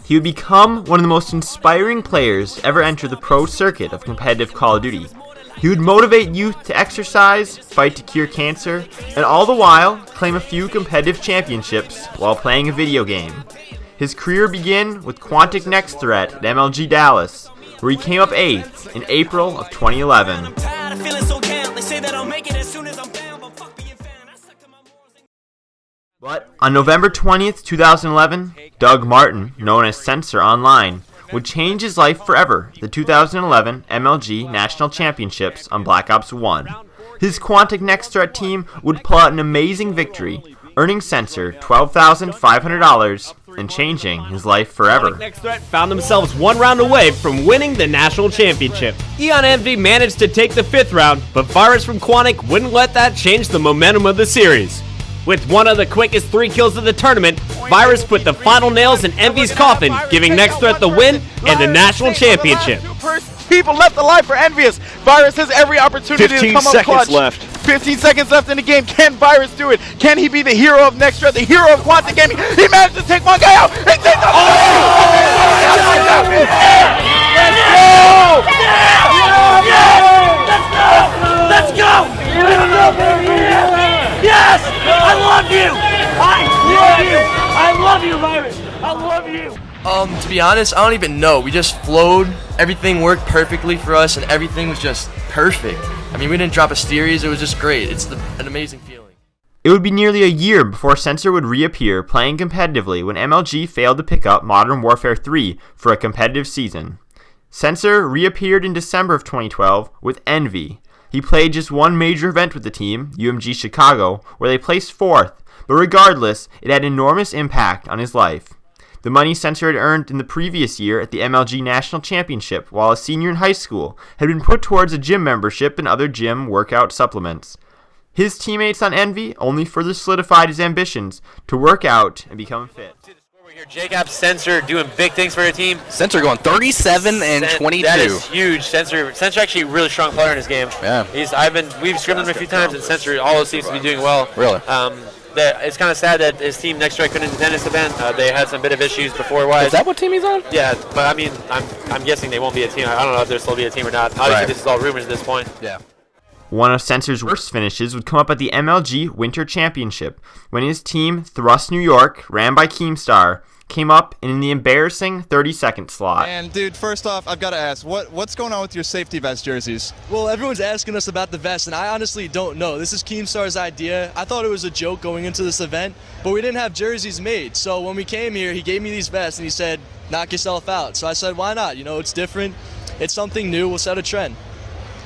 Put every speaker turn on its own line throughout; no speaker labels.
he would become one of the most inspiring players to ever enter the pro circuit of competitive Call of Duty. He would motivate youth to exercise, fight to cure cancer, and all the while claim a few competitive championships while playing a video game. His career began with Quantic Next Threat at MLG Dallas, where he came up 8th in April of 2011. But on November 20th, 2011, Doug Martin, known as Censor online, would change his life forever at the 2011 MLG National Championships on Black Ops 1. His Quantic Next Threat team would pull out an amazing victory, earning Censor $12,500 and changing his life forever.
Next Threat found themselves one round away from winning the national championship. Eon Envy managed to take the 5th round, but Virus from Quantic wouldn't let that change the momentum of the series. With one of the quickest 3 kills of the tournament, Virus put the final nails in Envy's coffin, giving Next Threat the win and the national championship.
People left alive for Envious. Virus has every opportunity to come up clutch. 15 seconds left in the game. Can Virus do it? Can he be the hero of Next Threat, the hero of Quantic Gaming? He managed to take one guy out. He takes the
Let's go! Yes! I love you! I love you! I love you, Virus! I love you!
To be honest, I don't even know. We just flowed. Everything worked perfectly for us, and everything was just perfect. I mean, we didn't drop a series. It was just great. It's an amazing feeling.
It would be nearly a year before Censor would reappear playing competitively when MLG failed to pick up Modern Warfare 3 for a competitive season. Censor reappeared in December of 2012 with Envy. He played just one major event with the team, UMG Chicago, where they placed 4th, but regardless, it had enormous impact on his life. The money Censor had earned in the previous year at the MLG National Championship while a senior in high school had been put towards a gym membership and other gym workout supplements. His teammates on Envy only further solidified his ambitions to work out and become fit.
Jacob Censor doing big things for your team.
Censor going 37 and 22.
That is huge. Censor actually a really strong player in his game.
Yeah.
We've scrimmed him a few times, and Censor always seems to be doing well.
Really?
It's kind of sad that his team Next Strike couldn't attend this event. They had some bit of issues before.
Is that what team he's on?
Yeah, but I mean, I'm guessing they won't be a team. I don't know if they'll still be a team or not. Obviously, This is all rumors at this point.
Yeah.
One of Censor's worst finishes would come up at the MLG Winter Championship when his team, Thrust New York, ran by Keemstar, came up in the embarrassing 30-second slot.
And dude, first off, I've got to ask, what's going on with your safety vest jerseys?
Well, everyone's asking us about the vest, and I honestly don't know. This is Keemstar's idea. I thought it was a joke going into this event, but we didn't have jerseys made. So when we came here, he gave me these vests, and he said, knock yourself out. So I said, why not? You know, it's different. It's something new. We'll set a trend.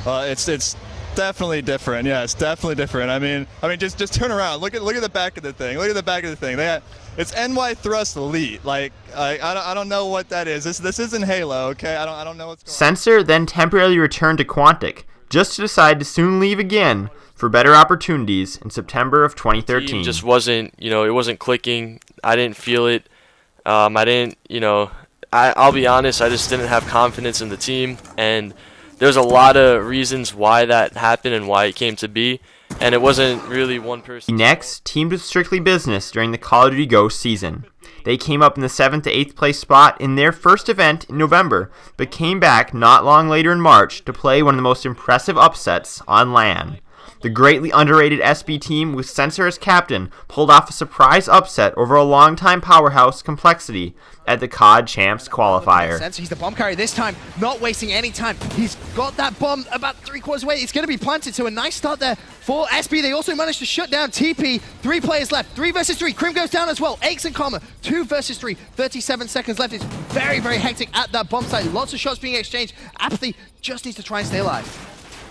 It's definitely different. Yeah, it's definitely different. I mean, just turn around. Look at the back of the thing. Look at the back of the thing. It's NY Thrust Elite. Like, I don't know what that is. This isn't Halo, okay? I don't know what's going on.
Censor then temporarily returned to Quantic, just to decide to soon leave again for better opportunities in September of 2013.
It just wasn't, it wasn't clicking. I didn't feel it. I didn't, I'll be honest, I just didn't have confidence in the team, and there's a lot of reasons why that happened and why it came to be, and it wasn't really one person.
He next teamed with Strictly Business during the Call of Duty Ghost season. They came up in the 7th to 8th place spot in their first event in November, but came back not long later in March to play one of the most impressive upsets on LAN. The greatly underrated SB team with Censor as captain pulled off a surprise upset over a longtime powerhouse Complexity at the COD Champs qualifier.
Censor, he's the bomb carrier this time, not wasting any time. He's got that bomb about 3/4 away. It's going to be planted, so a nice start there for SB. They also managed to shut down TP. 3 players left, 3 versus 3. Crim goes down as well. Aches and Comma, 2 versus 3. 37 seconds left. It's very, very hectic at that bomb site. Lots of shots being exchanged. Apathy just needs to try and stay alive.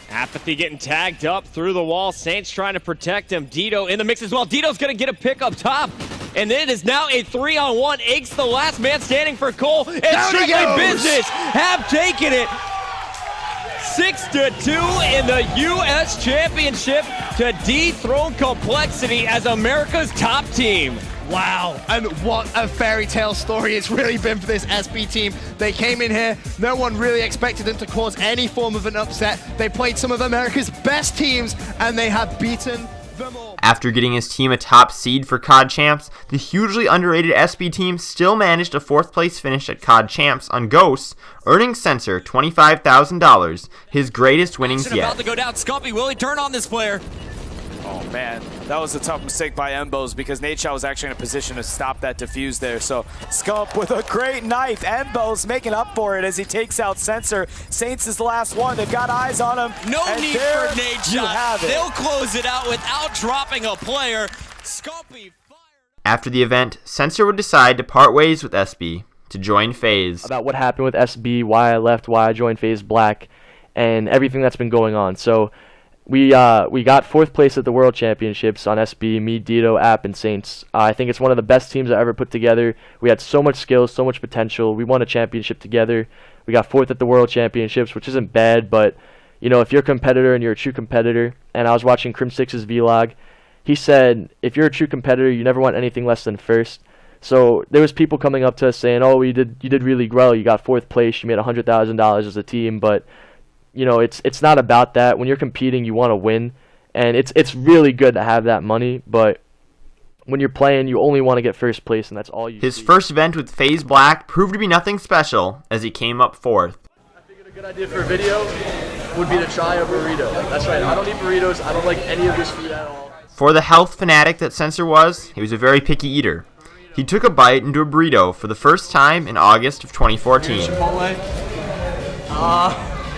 Apathy getting tagged up through the wall. Saints trying to protect him. Dito in the mix as well. Dito's going to get a pick up top. And it is now a 3-on-1. Aches the last man standing for Cole. And Strictly Business have taken it 6-2 in the U.S. Championship to dethrone Complexity as America's top team.
Wow, and what a fairy tale story it's really been for this SB team. They came in here, no one really expected them to cause any form of an upset. They played some of America's best teams, and they have beaten them all.
After getting his team a top seed for COD Champs, the hugely underrated SB team still managed a 4th place finish at COD Champs on Ghosts, earning Censor $25,000, his greatest winnings yet.
About to go down. Scumpy, will he turn on this player?
Oh man, that was a tough mistake by Embos because Nadeshot was actually in a position to stop that defuse there. So Scump with a great knife. Embos making up for it as he takes out Censor. Saints is the last one. They've got eyes on him.
No need for Nadeshot.
It.
They'll close it out without dropping a player. Scumpy fired.
After the event, Censor would decide to part ways with SB to join FaZe.
About what happened with SB, why I left, why I joined FaZe Black, and everything that's been going on. So we got 4th place at the World Championships on SB, me, Dito, App, and Saints. I think it's one of the best teams I ever put together. We had so much skill, so much potential. We won a championship together. We got 4th at the World Championships, which isn't bad, but you know, if you're a competitor and you're a true competitor, and I was watching Crim6's vlog, he said, if you're a true competitor, you never want anything less than 1st. So there was people coming up to us saying, oh, you did really well. You got 4th place. You made $100,000 as a team, but you know, it's not about that. When you're competing, you want to win, and it's really good to have that money, but when you're playing, you only want to get 1st place, and that's all you
His
see.
first event with FaZe Black proved to be nothing special as he came up 4th.
I figured a good idea for a video would be to try a burrito. That's right, I don't eat burritos. I don't like any of this food at all.
For the health fanatic that Censor was, he was a very picky eater. He took a bite into a burrito for the first time in August of 2014.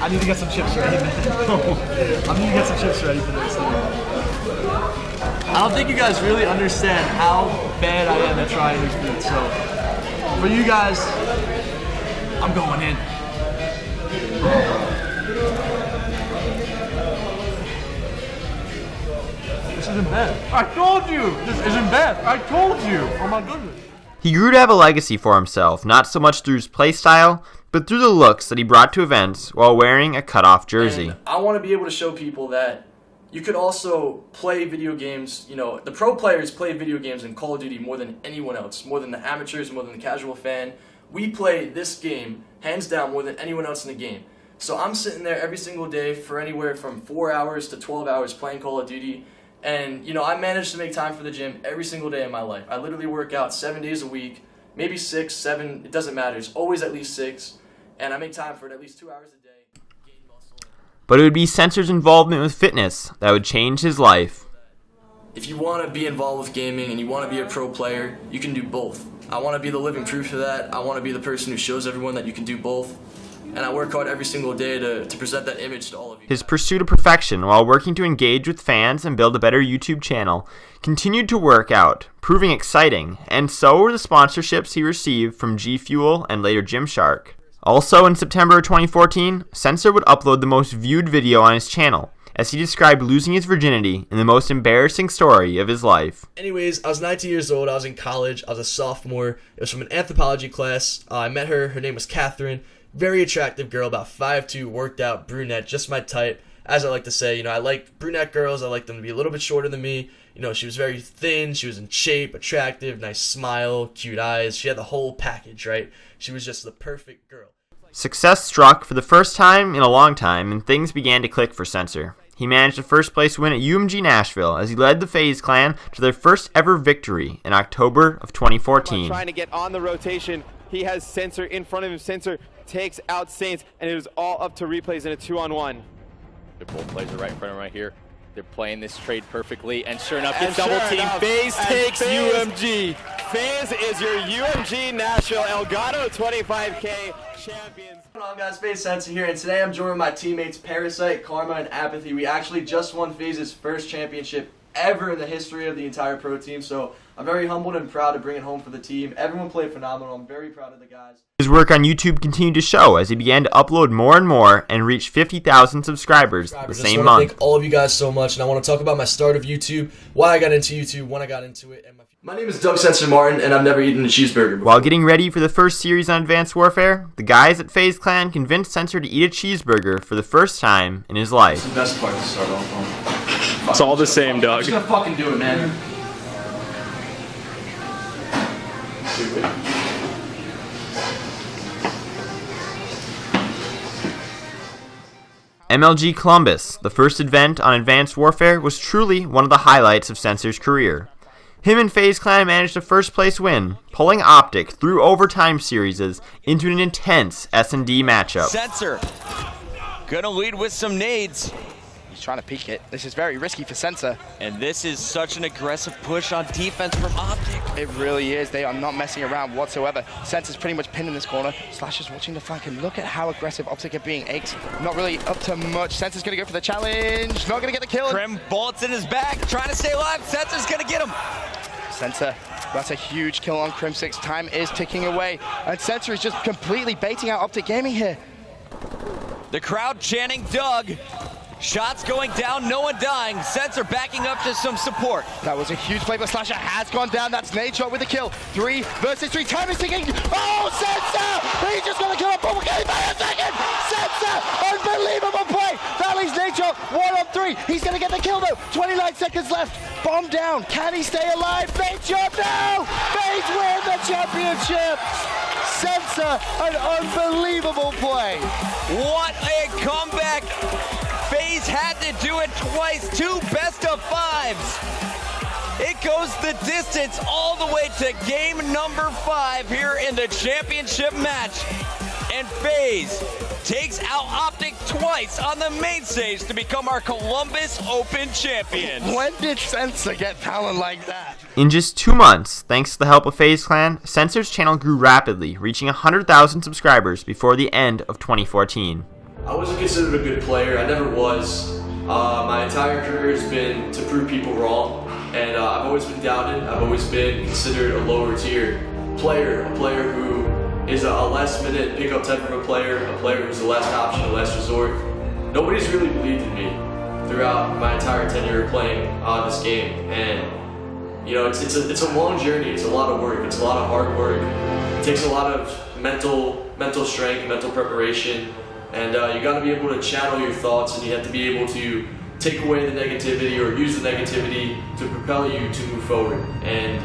I need to get some chips ready, man. I need to get some chips ready for this. I don't think you guys really understand how bad I am at trying new food. So, for you guys, I'm going in. This isn't bad. I told you! This isn't bad. I told you! Oh my goodness.
He grew to have a legacy for himself, not so much through his playstyle, but through the looks that he brought to events while wearing a cutoff jersey.
And I want to be able to show people that you could also play video games. You know, the pro players play video games in Call of Duty more than anyone else, more than the amateurs, more than the casual fan. We play this game, hands down, more than anyone else in the game. So I'm sitting there every single day for anywhere from 4 hours to 12 hours playing Call of Duty. And, you know, I managed to make time for the gym every single day in my life. I literally work out 7 days a week, maybe 6, 7, it doesn't matter. It's always at least 6. And I make time for it at least 2 hours a day.
But it would be Censor's involvement with fitness that would change his life.
If you want to be involved with gaming and you want to be a pro player, you can do both. I want to be the living proof of that. I want to be the person who shows everyone that you can do both. And I work hard every single day to present that image to all of you.
His pursuit of perfection while working to engage with fans and build a better YouTube channel continued to work out, proving exciting, and so were the sponsorships he received from G Fuel and later Gymshark. Also in September of 2014, Censor would upload the most viewed video on his channel, as he described losing his virginity in the most embarrassing story of his life.
Anyways, I was 19 years old, I was in college, I was a sophomore. It was from an anthropology class. I met her name was Catherine. Very attractive girl, about 5'2", worked out, brunette, just my type. As I like to say, you know, I like brunette girls, I like them to be a little bit shorter than me. You know, she was very thin, she was in shape, attractive, nice smile, cute eyes. She had the whole package, right? She was just the perfect girl.
Success struck for the first time in a long time, and things began to click for Censor. He managed a first place win at UMG Nashville as he led the FaZe clan to their first ever victory in October of 2014.
Trying to get on the rotation, he has Censor in front of him. Censor takes out Saints, and it was all up to replays in a 2-on-1.
Both players are right in front of him right here. They're playing this trade perfectly, and sure enough, gets double team. FaZe takes UMG.
FaZe is your UMG Nashville Elgato 25K champions.
What's going on, guys? FaZe Censor here, and today I'm joined with my teammates Parasite, Karma, and Apathy. We actually just won FaZe's first championship ever in the history of the entire pro team, so I'm very humbled and proud to bring it home for the team. Everyone played phenomenal. I'm very proud of the guys.
His work on YouTube continued to show as he began to upload more and more and reach 50,000 subscribers the same month.
I want to thank all of you guys so much, and I want to talk about my start of YouTube, why I got into YouTube, when I got into it, and my name is Doug Censor Martin, and I've never eaten a cheeseburger before.
While getting ready for the first series on Advanced Warfare, the guys at FaZe Clan convinced Censor to eat a cheeseburger for the first time in his life.
It's the best part to start off on.
It's all the same, Doug.
I'm just gonna fucking do it, man.
MLG Columbus, the first event on Advanced Warfare, was truly one of the highlights of Censor's career. Him and FaZe Clan managed a first-place win, pulling Optic through overtime series into an intense S&D matchup.
Censor gonna lead with some nades.
He's trying to peek it. This is very risky for Censor.
And this is such an aggressive push on defense from Optic.
It really is. They are not messing around whatsoever. Censor's pretty much pinned in this corner. Slash is watching the flank, and look at how aggressive Optic are being. Aches not really up to much. Censor's going to go for the challenge. Not going to get the kill.
Krim bullets in his back, trying to stay alive. Censor's going to get him.
Censor, that's a huge kill on Crim6. Time is ticking away. And Censor is just completely baiting out Optic Gaming here.
The crowd chanting Doug. Shots going down, no one dying. Censor backing up to some support.
That was a huge play, but Slasher has gone down. That's Nade Shot with the kill. 3 versus 3. Time is ticking. Oh, Censor! He's just going to kill a bubble game by a second. Censor! Unbelievable play. That leaves Nade Shot 1 on 3. He's going to get the kill, though. 29 seconds left. Bomb down. Can he stay alive? Nade Shot, no! FaZe win the championship. Censor, an unbelievable play.
What a comeback. FaZe had to do it twice, 2 best of 5s. It goes the distance all the way to game number 5 here in the championship match. And FaZe takes out Optic twice on the main stage to become our Columbus Open champions.
When did Censor get talent like that?
In just 2 months, thanks to the help of FaZe Clan, Censor's channel grew rapidly, reaching 100,000 subscribers before the end of 2014.
I wasn't considered a good player. I never was. My entire career has been to prove people wrong, and I've always been doubted. I've always been considered a lower tier player, a player who is a last-minute pickup type of a player who's the last option, the last resort. Nobody's really believed in me throughout my entire tenure playing this game, and you know, it's a long journey. It's a lot of work. It's a lot of hard work. It takes a lot of mental strength, mental preparation. And you got to be able to channel your thoughts, and you have to be able to take away the negativity or use the negativity to propel you to move forward. And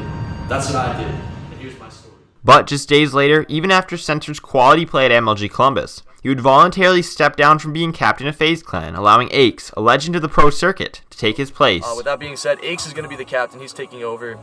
that's what I did. And here's my story.
But just days later, even after Censor's quality play at MLG Columbus, he would voluntarily step down from being captain of FaZe Clan, allowing Aches, a legend of the pro circuit, to take his place.
With that being said, Aches is going to be the captain. He's taking over.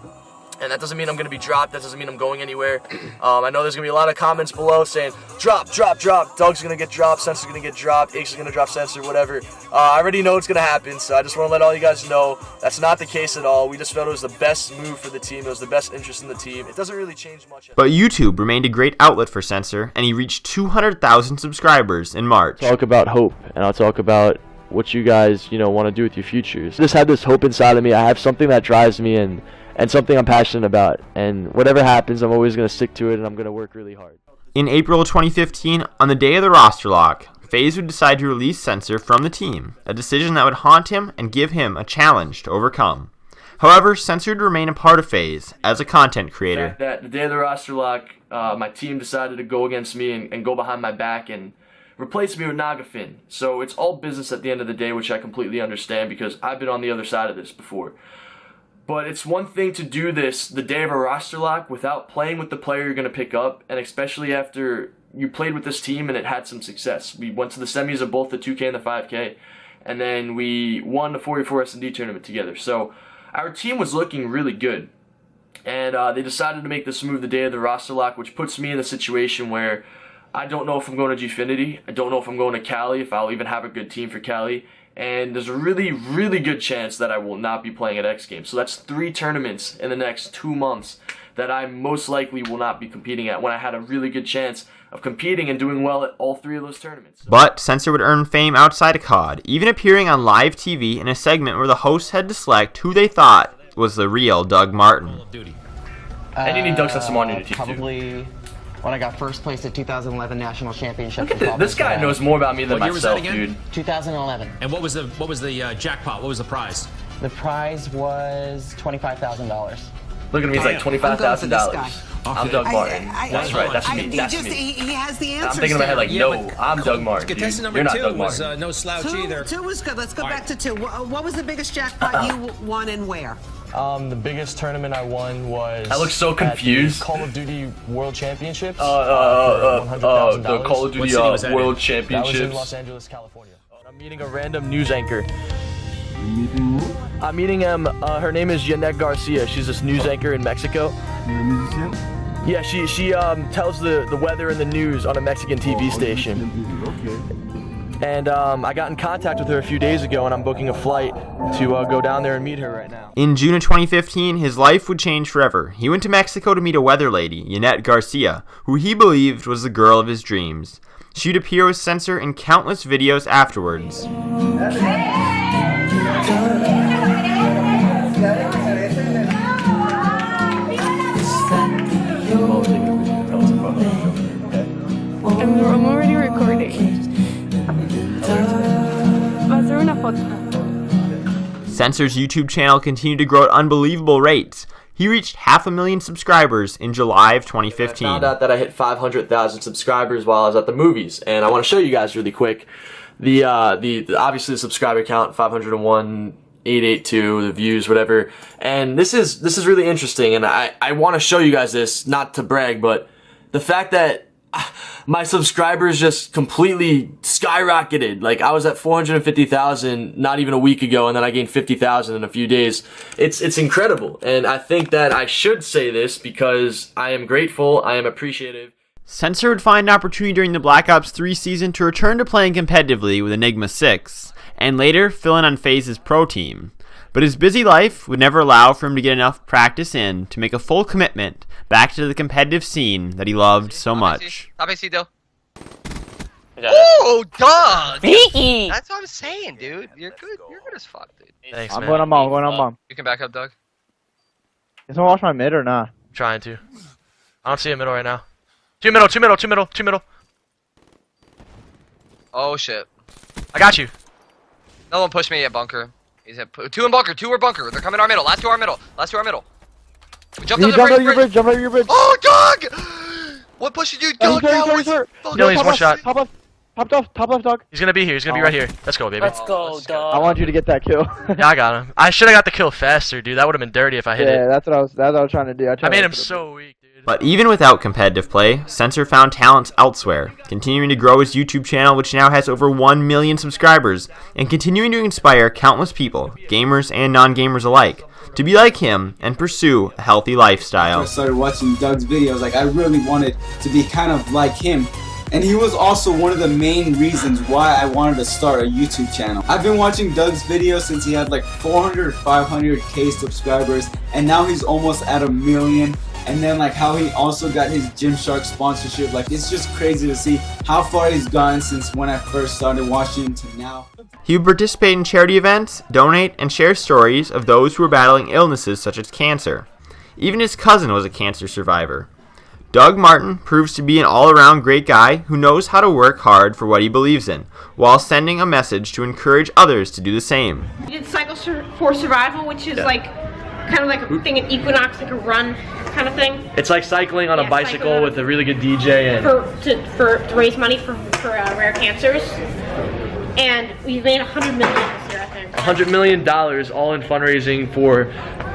And that doesn't mean I'm going to be dropped. That doesn't mean I'm going anywhere. I know there's going to be a lot of comments below saying, drop. Doug's going to get dropped. Censor's going to get dropped. Aches is going to drop Censor, whatever. I already know it's going to happen, so I just want to let all you guys know that's not the case at all. We just felt it was the best move for the team. It was the best interest in the team. It doesn't really change much.
But YouTube remained a great outlet for Censor, and he reached 200,000 subscribers in March.
Talk about hope, and I'll talk about what you guys, want to do with your futures. I just had this hope inside of me. I have something that drives me and something I'm passionate about, and whatever happens, I'm always going to stick to it, and I'm going to work really hard.
In April 2015, on the day of the roster lock, FaZe would decide to release Censor from the team, a decision that would haunt him and give him a challenge to overcome. However, Censor would remain a part of FaZe as a content creator.
The day of the roster lock, my team decided to go against me and go behind my back and replace me with Nagafin. So it's all business at the end of the day, which I completely understand because I've been on the other side of this before. But it's one thing to do this the day of a roster lock without playing with the player you're going to pick up, and especially after you played with this team and it had some success. We went to the semis of both the 2K and the 5K, and then we won the 44 S&D tournament together. So our team was looking really good, and they decided to make this move the day of the roster lock, which puts me in a situation where I don't know if I'm going to Gfinity, I don't know if I'm going to Cali, if I'll even have a good team for Cali. And there's a really, really good chance that I will not be playing at X Games. So that's 3 tournaments in the next 2 months that I most likely will not be competing at, when I had a really good chance of competing and doing well at all 3 of those tournaments.
But Censor would earn fame outside of COD, even appearing on live TV in a segment where the hosts had to select who they thought was the real Doug Martin.
And you need Doug Censor on your team
probably when I got first place at 2011 National Championship.
Look at this guy knows more about me than myself, dude.
2011.
And what was the jackpot? What was the prize?
The prize was $25,000.
Look at me, he's like $25,000. I'm Doug Martin. That's right, that's me.
He has the answer.
I'm thinking in my head like, no, I'm Doug Martin.
Contestant number
You're not
2
Doug
was
Martin.
no slouch either.
2 was good. Let's go back to 2. What was the biggest jackpot you won and where?
The biggest tournament I won was.
I look so confused.
Call of Duty World Championships.
The Call of Duty World Championship.
That was in Los Angeles, California.
I'm meeting a random news anchor. I'm meeting her name is Jeanette Garcia. She's this news anchor in Mexico. Yeah, she tells the weather and the news on a Mexican TV station. And I got in contact with her a few days ago, and I'm booking a flight to go down there and meet her right now.
In June of 2015, his life would change forever. He went to Mexico to meet a weather lady, Jeanette Garcia, who he believed was the girl of his dreams. She'd appear with Censor in countless videos afterwards.
I'm already recording.
Censor's YouTube channel continued to grow at unbelievable rates. He reached 500,000 subscribers in July of 2015.
I found out that I hit 500,000 subscribers while I was at the movies, and I want to show you guys really quick the obviously the subscriber count 501, 882, the views, whatever. And this is really interesting, and I want to show you guys this, not to brag, but the fact that my subscribers just completely skyrocketed. Like, I was at 450,000 not even a week ago, and then I gained 50,000 in a few days. It's incredible, and I think that I should say this because I am grateful, I am appreciative.
Censor would find an opportunity during the Black Ops 3 season to return to playing competitively with Enigma 6, and later fill in on FaZe's pro team. But his busy life would never allow for him to get enough practice in to make a full commitment back to the competitive scene that he loved so much.
Oh, dog! That's what I'm saying, dude. You're good. You're good as fuck, dude.
Thanks,
I'm
man.
going on bomb.
You can back up, Doug.
You someone watch my mid or not?
I'm trying to. I don't see a middle right now. Two middle.
Oh shit!
I got you.
No one pushed me at bunker. He's at two in bunker. Two are bunker. They're coming to our middle. Last two are middle. We jumped over the bridge.
Jump over your bridge.
Oh, dog! What pushed you, dog?
No, he's one shot.
Top left, dog.
He's gonna be here. He's gonna be right here. Let's go, baby.
Let's go, dog.
I want you to get that kill.
Yeah, I got him. I should have got the kill faster, dude. That would have been dirty if I hit it.
Yeah, that's what I was trying to do.
I made him so weak, dude.
But even without competitive play, Censor found talents elsewhere, continuing to grow his YouTube channel, which now has over 1 million subscribers, and continuing to inspire countless people, gamers and non-gamers alike, to be like him and pursue a healthy lifestyle.
I started watching Doug's videos, like I really wanted to be kind of like him. And he was also one of the main reasons why I wanted to start a YouTube channel. I've been watching Doug's videos since he had like 400 or 500k subscribers, and now he's almost at 1 million. And then like how he also got his Gymshark sponsorship. Like, it's just crazy to see how far he's gotten since when I first started watching him to now.
He would participate in charity events, donate, and share stories of those who were battling illnesses such as cancer. Even his cousin was a cancer survivor. Doug Martin proves to be an all-around great guy who knows how to work hard for what he believes in, while sending a message to encourage others to do the same.
We did Cycle for Survival, which is like kind of like a thing at Equinox, like a run kind of thing.
It's like cycling on a bicycle with a really good DJ and
to raise money for rare cancers. And we made $100 million this year, I think.
$100 million, all in fundraising for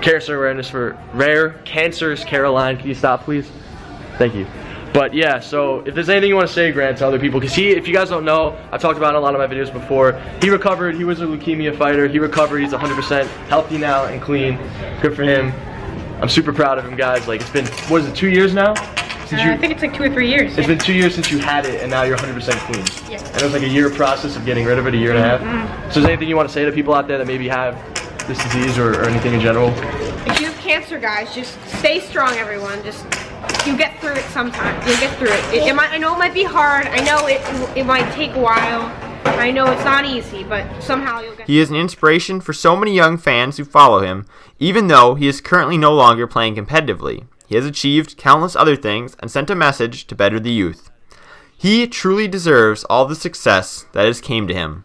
cancer awareness for rare cancers. Caroline, can you stop, please? Thank you. But yeah, so if there's anything you want to say, Grant, to other people, because if you guys don't know, I've talked about it in a lot of my videos before. He recovered. He was a leukemia fighter. He recovered. He's 100% healthy now and clean. Good for him. I'm super proud of him, guys. Like, it's been, what is it, 2 years now?
I think it's like 2 or 3 years.
It's been 2 years since you had it, and now you're 100% clean.
Yeah.
And it was like a year process of getting rid of it, a year and a half.
Mm-hmm.
So is there anything you want to say to people out there that maybe have this disease or anything in general?
If you have cancer, guys, just stay strong, everyone. Just, you get through it sometime. You'll get through it. I know it might be hard. I know it might take a while. I know it's not easy, but somehow you'll get through it.
He is an inspiration for so many young fans who follow him, even though he is currently no longer playing competitively. He has achieved countless other things and sent a message to better the youth. He truly deserves all the success that has came to him.